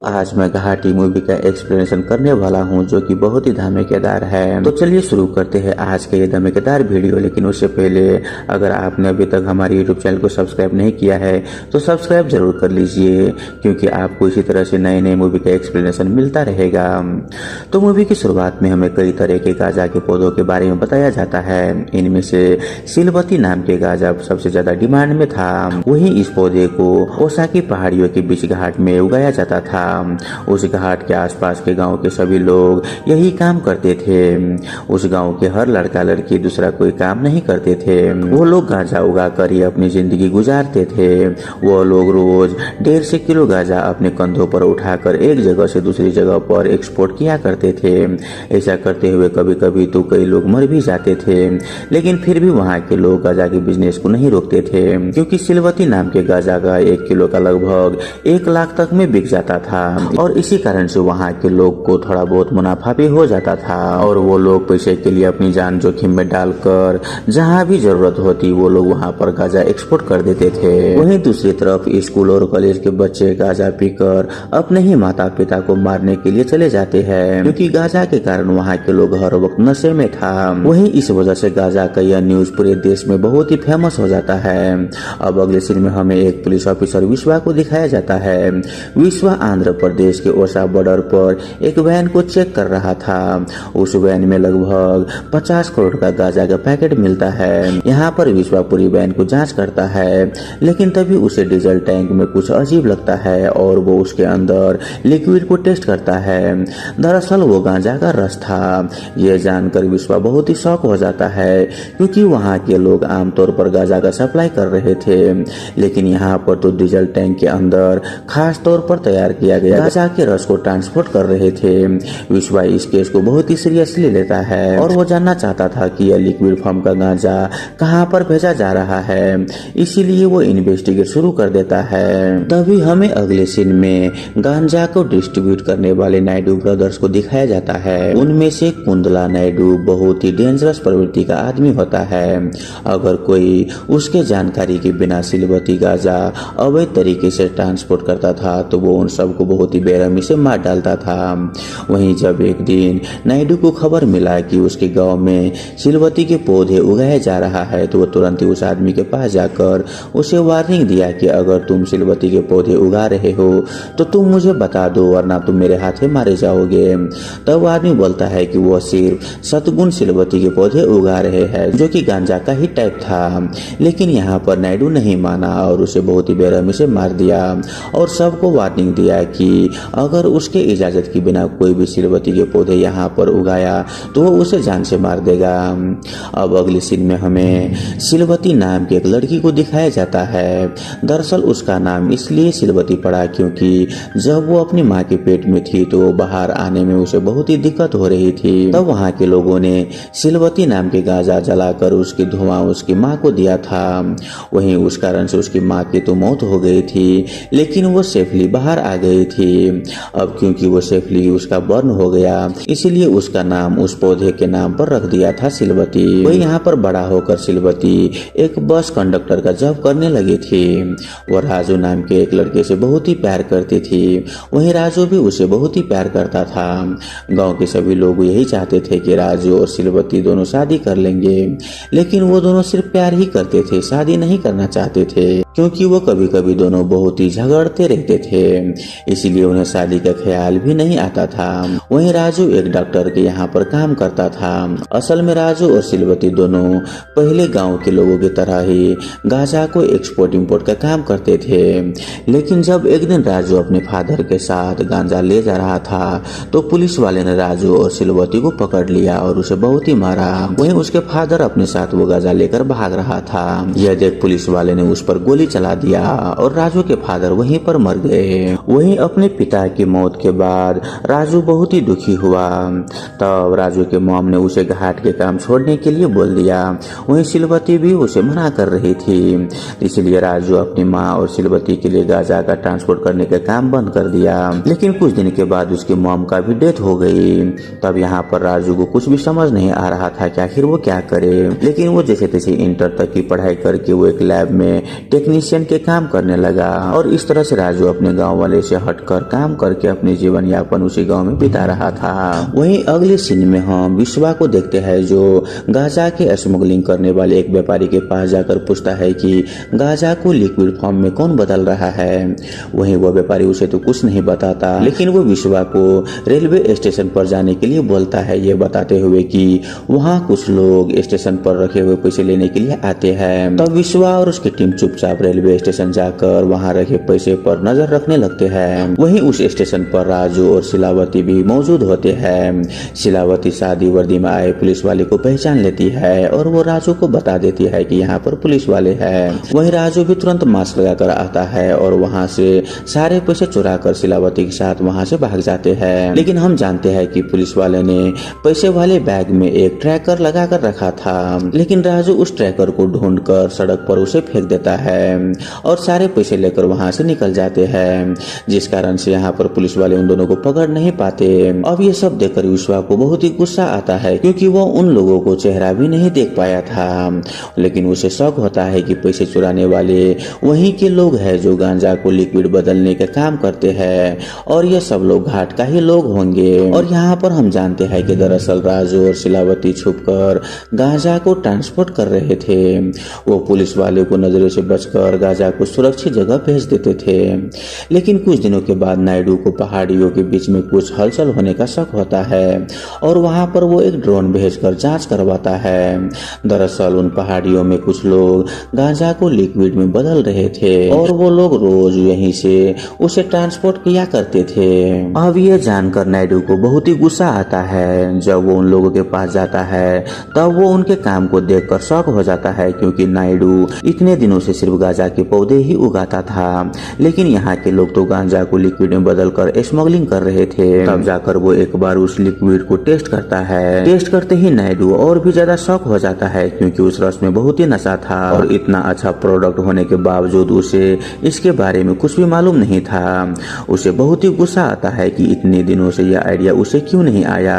आज मैं घाटी मूवी का एक्सप्लेनेशन करने वाला हूं जो कि बहुत ही धमाकेदार है। तो चलिए शुरू करते हैं आज के ये धमाकेदार वीडियो। लेकिन उससे पहले अगर आपने अभी तक हमारे यूट्यूब चैनल को सब्सक्राइब नहीं किया है तो सब्सक्राइब जरूर कर लीजिए, क्योंकि आपको इसी तरह से नए नए मूवी का एक्सप्लेनेशन मिलता रहेगा। तो मूवी की शुरुआत में हमें कई तरह के गांजा के पौधों के बारे में बताया जाता है। इनमें से सिलवती नाम के गांजा सबसे ज्यादा डिमांड में था। वहीं इस पौधे को ओसाकी पहाड़ियों के बीच घाट में उगाया जाता था। उस घाट के आसपास के गांव के सभी लोग यही काम करते थे। उस गांव के हर लड़का लड़की दूसरा कोई काम नहीं करते थे। वो लोग गांजा उगा कर ही अपनी जिंदगी गुजारते थे। वो लोग रोज 150 किलो गांजा अपने कंधों पर उठाकर एक जगह से दूसरी जगह पर एक्सपोर्ट किया करते थे। ऐसा करते हुए कभी कभी तो कई लोग मर भी जाते थे, लेकिन फिर भी वहाँ के लोग गांजा के बिजनेस को नहीं रोकते थे, क्योंकि सिलवती नाम के गांजा का 1 किलो का लगभग 1 लाख तक में बिक जाता था। और इसी कारण से वहाँ के लोग को थोड़ा बहुत मुनाफा भी हो जाता था। और वो लोग पैसे के लिए अपनी जान जोखिम में डालकर जहाँ भी जरूरत होती वो लोग वहाँ पर गांजा एक्सपोर्ट कर देते थे। वहीं दूसरी तरफ स्कूल और कॉलेज के बच्चे गांजा पीकर अपने ही माता पिता को मारने के लिए चले जाते हैं, क्योंकि गांजा के कारण वहाँ के लोग हर वक्त नशे में था। वहीं इस वजह से गांजा का यह न्यूज पूरे देश में बहुत ही फेमस हो जाता है। अब अगले सीन में हमें एक पुलिस ऑफिसर विश्वा को दिखाया जाता है। विश्वा आंध्र प्रदेश के ओसा बॉर्डर पर एक वैन को चेक कर रहा था। उस वैन में लगभग 50 करोड़ का गांजा का पैकेट मिलता है। यहाँ पर विश्वा पूरी वैन को जांच करता है, लेकिन तभी उसे डीजल टैंक में कुछ अजीब लगता है और वो उसके अंदर लिक्विड को टेस्ट करता है। दरअसल वो गांजा का रस था। ये जानकर विश्वा बहुत ही शॉक हो जाता है, क्योंकि वहाँ के लोग आमतौर पर गांजा का सप्लाई कर रहे थे, लेकिन यहाँ पर तो डीजल टैंक के अंदर खास तौर पर तैयार किया गया गांजा के रस को ट्रांसपोर्ट कर रहे थे। विश्वा इस केस को बहुत ही सीरियसली लेता है और वो जानना चाहता था कि यह लिक्विड फॉर्म का गांजा कहाँ पर भेजा जा रहा है, इसीलिए वो इन्वेस्टिगेट शुरू कर देता है। तभी हमें अगले सीन में गांजा को डिस्ट्रीब्यूट करने वाले नायडू ब्रदर्स को दिखाया जाता है। उनमें से कुंदला नायडू बहुत ही डेंजरस प्रवृत्ति का आदमी होता है। अगर कोई उसके जानकारी के बिना सिलवती गांजा अवैध तरीके से ट्रांसपोर्ट करता था तो वो उन सबको बहुत ही बेरहमी से मार डालता था। वहीं जब एक दिन नायडू को खबर मिला कि उसके गांव में सिलवती के पौधे उगाए जा रहा है, तो वो तुरंत ही उस आदमी के पास जाकर उसे वार्निंग दिया कि अगर तुम सिलवती के पौधे उगा रहे हो तो तुम मुझे बता दो, वरना तुम मेरे हाथे मारे जाओगे। तब आदमी बोलता है कि वो सिर्फ सतगुण सिलवती के पौधे उगा रहे हैं, जो कि गांजा का ही टाइप था। लेकिन यहाँ पर नायडू नहीं माना और उसे बहुत ही बेरहमी से मार दिया और सबको वार्निंग दिया कि अगर उसके इजाजत के बिना कोई भी सिलवती के पौधे यहाँ पर उगाया तो वो उसे जान से मार देगा। अब अगले सीन में हमें सिलवती नाम की एक लड़की को दिखाया जाता है। दरअसल उसका नाम इसलिए सिलवती पड़ा क्योंकि जब वो अपनी माँ के पेट में थी तो बाहर आने में उसे बहुत ही दिक्कत हो रही थी। तब वहाँ के लोगों ने सिलवती नाम के गांजा जलाकर उसकी धुआं उसकी माँ को दिया था। वहीं उस कारण से उसकी माँ की तो मौत हो गई थी, लेकिन वो सेफली बाहर आ गई थी। अब क्योंकि वो सेफली उसका बर्न हो गया, इसीलिए उसका नाम उस पौधे के नाम पर रख दिया था सिलवती। वही यहाँ पर बड़ा होकर सिलवती एक बस कंडक्टर का जॉब करने लगी थी। वो राजू नाम के एक लड़के से बहुत ही प्यार करती थी। वहीं राजू भी उसे बहुत ही प्यार करता था। गांव के सभी लोग यही चाहते थे कि राजू और सिलवती दोनों शादी कर लेंगे, लेकिन वो दोनों सिर्फ प्यार ही करते थे, शादी नहीं करना चाहते थे, क्योंकि वो कभी कभी दोनों बहुत ही झगड़ते रहते थे, इसीलिए उन्हें शादी का ख्याल भी नहीं आता था। वहीं राजू एक डॉक्टर के यहाँ पर काम करता था। असल में राजू और सिलवती दोनों पहले गांव के लोगों की तरह ही गांजा को एक्सपोर्ट इंपोर्ट का काम करते थे। लेकिन जब एक दिन राजू अपने फादर के साथ गांजा ले जा रहा था तो पुलिस वाले ने राजू और सिलवती को पकड़ लिया और उसे बहुत ही मारा। वहीं उसके फादर अपने साथ वो गांजा लेकर भाग रहा था। यह देख पुलिस वाले ने उस पर गोली चला दिया और राजू के फादर वहीं पर मर गए। वहीं अपने पिता की मौत के बाद राजू बहुत ही दुखी हुआ। तब राजू के मॉम ने उसे घाट के काम छोड़ने के लिए बोल दिया। वहीं सिलवती भी उसे मना कर रही थी, इसलिए राजू अपनी माँ और सिलवती के लिए गांजा का ट्रांसपोर्ट करने का काम बंद कर दिया। लेकिन कुछ दिन के बाद उसकी मॉम का भी डेथ हो गई। तब यहाँ पर राजू को कुछ भी समझ नहीं आ रहा था कि आखिर वो क्या करे। लेकिन वो जैसे तैसे इंटर तक की पढ़ाई करके वो एक लैब में टेक्नीशियन के काम करने लगा और इस तरह से राजू अपने गाँव वाले से हटकर काम करके अपने जीवन यापन उसी गांव में बिता रहा था। वहीं अगले सीन में हम विश्वा को देखते हैं जो गांजा के स्मगलिंग करने वाले एक व्यापारी के पास जाकर पूछता है कि गांजा को लिक्विड फॉर्म में कौन बदल रहा है। वहीं वह व्यापारी उसे तो कुछ नहीं बताता, लेकिन वो विश्वा को रेलवे स्टेशन पर जाने के लिए बोलता है, ये बताते हुए कि वहाँ कुछ लोग स्टेशन पर रखे हुए पैसे लेने के लिए आते हैं। तब विश्वा और उसकी टीम चुपचाप रेलवे स्टेशन जाकर वहाँ रखे पैसे पर नजर रखने लगते हैं। वहीं उस स्टेशन पर राजू और शिलावती भी मौजूद होते हैं। शिलावती शादी वर्दी में आए पुलिस वाले को पहचान लेती है और वो राजू को बता देती है कि यहाँ पर पुलिस वाले हैं। वहीं राजू भी तुरंत मास्क लगाकर आता है और वहाँ से सारे पैसे चुरा कर शिलावती के साथ वहाँ से भाग जाते हैं। लेकिन हम जानते हैं कि पुलिस वाले ने पैसे वाले बैग में एक ट्रैकर लगा कर रखा था, लेकिन राजू उस ट्रैकर को ढूंढकर सड़क पर उसे फेंक देता है और सारे पैसे लेकर वहाँ से निकल जाते हैं, जिस कारण से यहाँ पर पुलिस वाले उन दोनों को पकड़ नहीं पाते। अब ये सब देखकर विश्वा को बहुत ही गुस्सा आता है, क्योंकि वो उन लोगों को चेहरा भी नहीं देख पाया था। लेकिन उसे शक होता है कि पैसे चुराने वाले वहीं के लोग हैं जो गांजा को लिक्विड बदलने का काम करते हैं और ये सब लोग घाट का ही लोग होंगे। और यहाँ पर हम जानते हैं कि दरअसल राजू और शिलावती छुपकर गांजा को ट्रांसपोर्ट कर रहे थे। वो पुलिस वाले को नजरों से बचकर गांजा को सुरक्षित जगह भेज देते थे। लेकिन कुछ दिनों के बाद नायडू को पहाड़ियों के बीच में कुछ हलचल होने का शक होता है और वहाँ पर वो एक ड्रोन भेजकर जांच करवाता है। दरअसल उन पहाड़ियों में कुछ लोग गांजा को लिक्विड में बदल रहे थे और वो लोग रोज यहीं से उसे ट्रांसपोर्ट किया करते थे। अब ये जानकर नायडू को बहुत ही गुस्सा आता है। जब वो उन लोगों के पास जाता है तब वो उनके काम को देखकर शॉक हो जाता है, क्योंकि नायडू इतने दिनों से सिर्फ गांजा के पौधे ही उगाता था, लेकिन यहाँ के लोग तो गांजा को लिक्विड में बदलकर स्मगलिंग कर रहे थे। तब जाकर वो एक बार उस लिक्विड को टेस्ट करता है। टेस्ट करते ही नायडू और भी ज्यादा शॉक हो जाता है, क्योंकि उस रस में बहुत ही नशा था और इतना अच्छा प्रोडक्ट होने के बावजूद उसे इसके बारे में कुछ भी मालूम नहीं था। उसे बहुत ही गुस्सा आता है कि इतने दिनों से यह आइडिया उसे क्यों नहीं आया।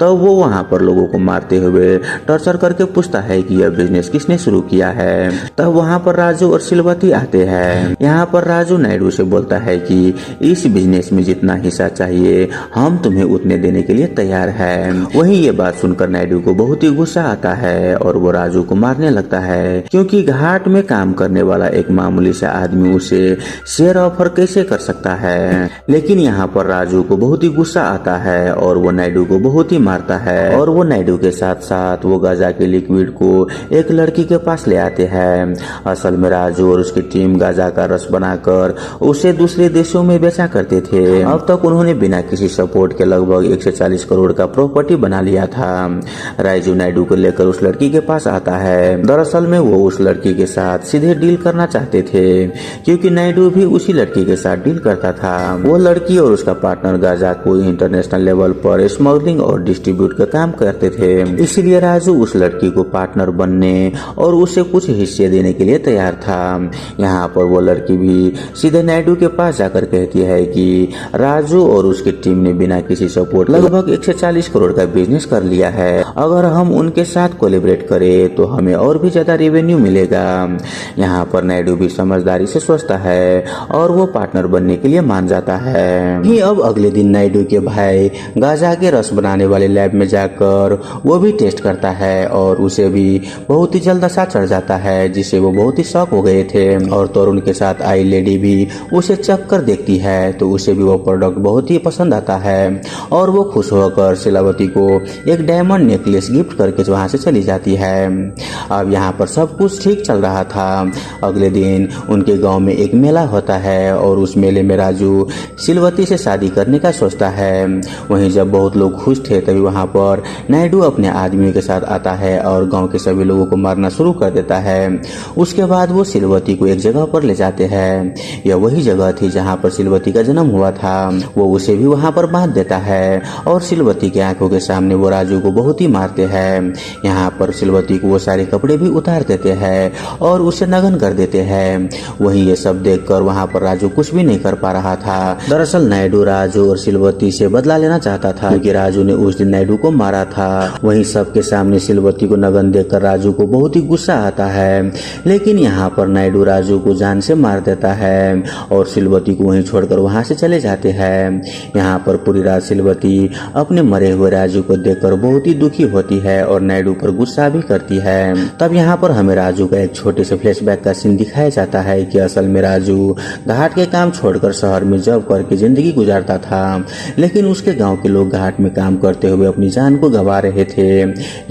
तब वो वहाँ पर लोगों को मारते हुए टॉर्चर करके पूछता है कि यह बिजनेस किसने शुरू किया है। तब वहाँ पर राजू और शिलवती आते हैं। यहाँ पर राजू नायडू से बोलता है कि इस बिजनेस में जितना हिस्सा चाहिए हम तुम्हें उतने देने के लिए तैयार है। वहीं ये बात सुनकर नायडू को बहुत ही गुस्सा आता है और वो राजू को मारने लगता है, क्योंकि घाट में काम करने वाला एक मामूली सा आदमी उसे शेयर ऑफर कैसे कर सकता है। लेकिन यहाँ पर राजू को बहुत ही गुस्सा आता है और वो नायडू को बहुत ही मारता है और वो नायडू के साथ साथ वो गांजा के लिक्विड को एक लड़की के पास ले आते हैं। असल में राजू और उसकी टीम गांजा का रस बनाकर उसे दूसरे देशों में बेचा करते थे। अब तक उन्होंने बिना किसी सपोर्ट के लगभग 140 करोड़ का प्रॉपर्टी बना लिया था। राजू नायडू को लेकर उस लड़की के पास आता है। दरअसल में वो उस लड़की के साथ सीधे डील करना चाहते थे, क्योंकि नायडू भी उसी लड़की के साथ डील करता था। वो लड़की और उसका पार्टनर गांजा को इंटरनेशनल लेवल पर स्मगलिंग और डिस्ट्रीब्यूट का काम करते थे। इसलिए राजू उस लड़की को पार्टनर बनने और उसे कुछ हिस्से देने के लिए तैयार था। यहाँ पर वो लड़की भी सीधे नायडू के पास जाकर कहती है कि राजू और उसकी टीम ने बिना किसी सपोर्ट लगभग 140 करोड़ का बिजनेस कर लिया है। अगर हम उनके साथ कोलैबोरेट करें तो हमें और भी ज्यादा रेवेन्यू मिलेगा। यहाँ पर नायडू भी समझदारी से सोचता है और वो पार्टनर बनने के लिए मान जाता है। ही अब अगले दिन नायडू के भाई गांजा के रस बनाने वाले लैब में जाकर वो भी टेस्ट करता है और उसे भी बहुत ही जल्द नशा चढ़ जाता है, जिससे वो बहुत ही शॉक हो गए थे। और तरुण के साथ आई लेडी भी उसे चख कर देखती है तो उसे भी वो प्रोडक्ट बहुत ही पसंद आता है और वो खुश होकर शिलावती को एक डायमंड नेकलेस गिफ्ट करके वहां से चली जाती है। अब यहाँ पर सब कुछ ठीक चल रहा था। अगले दिन उनके गांव में एक मेला होता है और उस मेले में राजू शिलवती से शादी करने का सोचता है। वहीं जब बहुत लोग खुश थे तभी वहां पर नायडू अपने आदमियों के साथ आता है और गांव के सभी लोगों को मारना शुरू कर देता है। उसके बाद वो शिलवती को एक जगह पर ले जाते हैं। यह वही जगह थी जहाँ पर शिलवती का जन्म हुआ था। वो उसे भी वहाँ पर बांध देता है और शिलवती की आंखों के सामने वो राजू को बहुत ही मारते हैं। यहाँ पर शिलवती को वो सारे कपड़े भी उतार देते हैं और उसे नग्न कर देते हैं। वहीं ये सब देखकर वहाँ पर राजू कुछ भी नहीं कर पा रहा था। दरअसल नायडू राजू और शिलवती से बदला लेना चाहता था, क्योंकि राजू ने उस दिन नायडू को मारा था। वहीं सबके सामने शिलवती को नग्न देखकर राजू को बहुत ही गुस्सा आता है, लेकिन यहाँ पर नायडू राजू को जान से मार देता है और शिलवती को वहीं छोड़कर वहां से चले जाते हैं। यहाँ पर पूरी रात सिलवती अपने मरे हुए राजू को देखकर बहुत ही दुखी होती है और नायडू पर गुस्सा भी करती है। तब यहाँ पर हमें राजू का एक छोटे से फ्लैशबैक का सीन दिखाया जाता है कि असल में राजू घाट के काम छोड़कर शहर में जॉब करके जिंदगी गुजारता था, लेकिन उसके गांव के लोग घाट में काम करते हुए अपनी जान को गंवा रहे थे।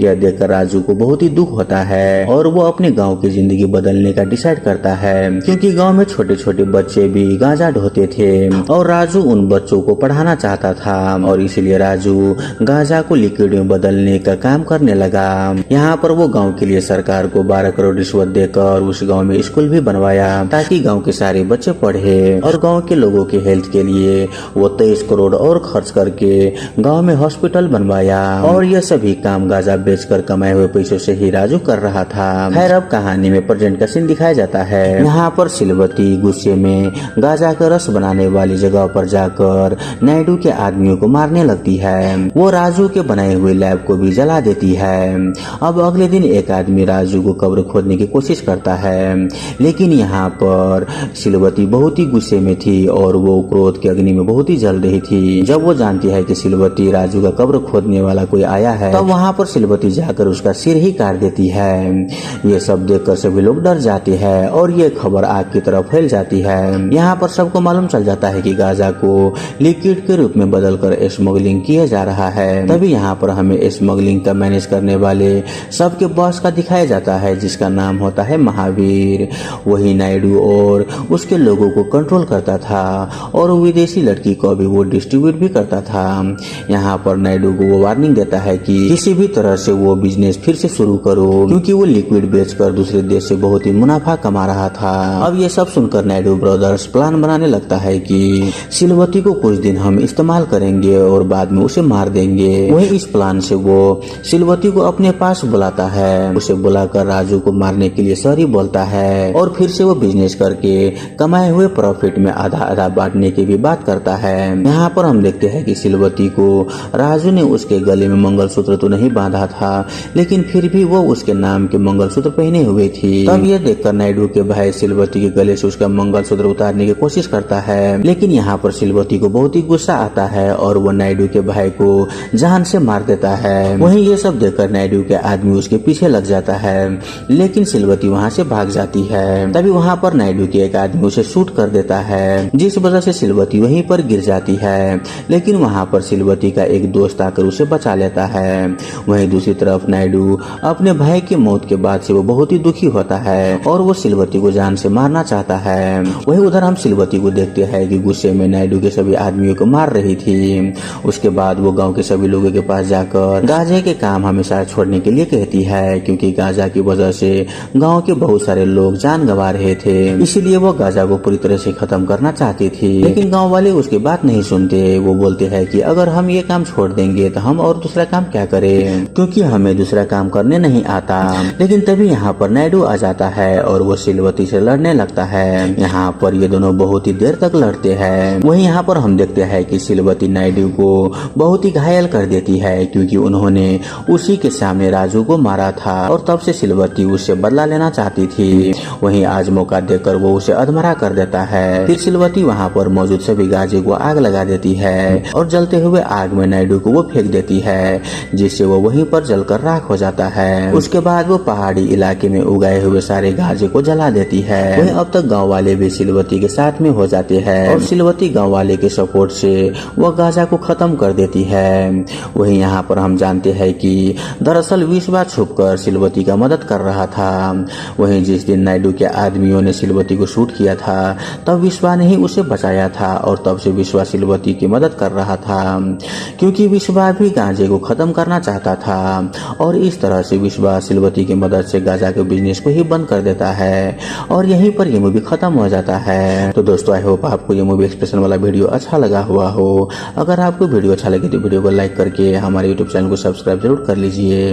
यह देखकर राजू को बहुत ही दुख होता है और वो अपने गांव की जिंदगी बदलने का डिसाइड करता है, क्योंकि गांव में छोटे छोटे बच्चे भी गांजा ढोते थे और राजू उन बच्चों को पढ़ाना चाहता था और इसलिए राजू गांजा को लिक्विड में बदलने का काम करने लगा। यहाँ पर वो गांव के लिए सरकार को 12 करोड़ रिश्वत देकर उस गांव में स्कूल भी बनवाया ताकि गांव के सारे बच्चे पढ़े और गांव के लोगों के हेल्थ के लिए वो 23 करोड़ और खर्च करके गांव में हॉस्पिटल बनवाया और यह सभी काम गांजा बेचकर कमाए हुए पैसों से ही राजू कर रहा था। खैर अब कहानी में प्रेजेंट का सीन दिखाया जाता है। यहाँ पर सिलवती गुस्से में गांजा का रस बनाने वाली जगह पर जाकर नायडू के आदमियों को मारने लगती है। वो राजू के बनाए हुए लैब को भी जला देती है। अब अगले दिन एक आदमी राजू को कब्र खोदने की कोशिश करता है, लेकिन यहाँ पर सिलवती बहुत ही गुस्से में थी और वो क्रोध के अग्नि में बहुत ही जल रही थी। जब वो जानती है कि सिलवती राजू का कब्र खोदने वाला कोई आया है, तब वहाँ पर सिलवती जाकर उसका सिर ही काट देती है। ये सब देखकर सभी लोग डर जाते हैं और ये खबर आग की तरफ फैल जाती है। यहाँ पर सबको मालूम चल जाता है कि गांजा को लिक्विड के रूप में बदलकर स्मगलिंग किया जा रहा है। तभी यहाँ पर हमें स्मगलिंग का मैनेज करने वाले सबके बॉस का दिखाया जाता है, जिसका नाम होता है महावीर। वही नायडू और उसके लोगों को कंट्रोल करता था और विदेशी लड़की को भी वो डिस्ट्रीब्यूट भी करता था। यहाँ पर नायडू को वो वार्निंग देता है कि किसी भी तरह से वो बिजनेस फिर से शुरू करो, क्योंकि वो लिक्विड बेचकर दूसरे देश से बहुत ही मुनाफा कमा रहा था। अब ये सब सुनकर नायडू ब्रदर्स प्लान बनाने लगता है कि सिलवती को कुछ दिन हम इस्तेमाल करेंगे और बाद में उसे मार देंगे। वही इस प्लान से वो सिलवती को अपने पास बुलाता है। उसे बुलाकर राजू को मारने के लिए सॉरी बोलता है और फिर से वो बिजनेस करके कमाए हुए प्रॉफिट में आधा आधा बांटने की भी बात करता है। यहाँ पर हम देखते हैं कि सिलवती को राजू ने उसके गले में मंगलसूत्र तो नहीं बांधा था, लेकिन फिर भी वो उसके नाम के मंगलसूत्र पहने हुए थी। तब यह देखकर नायडू के भाई सिलवती के गले से उसका मंगलसूत्र उतारने की कोशिश करता है, लेकिन यहाँ पर सिलवती को बहुत ही गुस्सा आता है और वो नायडू के भाई को जान से मार देता है। वहीं ये सब देखकर नायडू के आदमी उसके पीछे लग जाता है, लेकिन सिलवती वहाँ से भाग जाती है। तभी वहाँ पर नायडू के एक आदमी उसे शूट कर देता है, जिस वजह से सिलवती वहीं पर गिर जाती है, लेकिन वहाँ पर सिलवती का एक दोस्त आकर उसे बचा लेता है। वहीं दूसरी तरफ नायडू अपने भाई की मौत के बाद से वो बहुत ही दुखी होता है और वो सिलवती को जान से मारना चाहता है। वहीं उधर हम सिलवती को देखते हैं कि गुस्से में नायडू के सभी आदमियों को मार रही थी। उसके बाद वो गांव के सभी लोगों के पास जाकर गांजे के काम हमेशा छोड़ने के लिए कहती है, क्योंकि गांजा की वजह से गांव के बहुत सारे लोग जान गंवा रहे थे, इसीलिए वो गांजा को पूरी तरह से खत्म करना चाहती थी। लेकिन गाँव वाले उसकी बात नहीं सुनते। वो बोलते हैं कि अगर हम ये काम छोड़ देंगे तो हम और दूसरा काम क्या करें, क्योंकि हमें दूसरा काम करने नहीं आता। लेकिन तभी यहाँ पर नायडू आ जाता है और वो सिलवती से लड़ने लगता है। यहाँ पर ये दोनों बहुत ही देर तक लड़ते हैं। वहीं यहाँ पर हम देखते हैं कि सिलवती नायडू को बहुत ही घायल कर देती है, क्योंकि उन्होंने उसी के सामने राजू को मारा था और तब से सिलवती उससे बदला लेना चाहती थी। वहीं आज मौका देकर वो उसे अधमरा कर देता है। फिर सिलवती वहाँ पर मौजूद सभी गांजे को आग लगा देती है और जलते हुए आग में नायडू को वो फेंक देती है, जिससे वो वहीं पर जलकर राख हो जाता है। उसके बाद वो पहाड़ी इलाके में उगाए हुए सारे गांजे को जला देती है। वहीं अब तक गांव वाले भी सिलवती के साथ में हो जाते हैं और सिलवती गांव वाले के सपोर्ट से वो गांजा को खत्म कर देती है। वहीं यहाँ पर हम जानते हैं कि दरअसल विश्वा छुपकर सिलवती का मदद कर रहा था। वहीं जिस दिन नायडू के आदमियों ने सिलवती को शूट किया था, तब विश्वा ने ही उसे बचाया था और तब से विश्वा सिलवती की मदद कर रहा था, क्योंकि विश्वा भी गांजे को खत्म करना चाहता था और इस तरह से विश्वा सिलवती की मदद से गांजा के बिजनेस को ही बंद कर देता है और यहीं पर ये मूवी खत्म हो जाता है। तो दोस्तों आई होप आपको ये मूवी एक्सप्रेशन वाला वीडियो अच्छा लगा हुआ हो। अगर आपको वीडियो अच्छा लगे तो वीडियो को लाइक करके हमारे यूट्यूब चैनल को सब्सक्राइब जरूर कर लीजिए।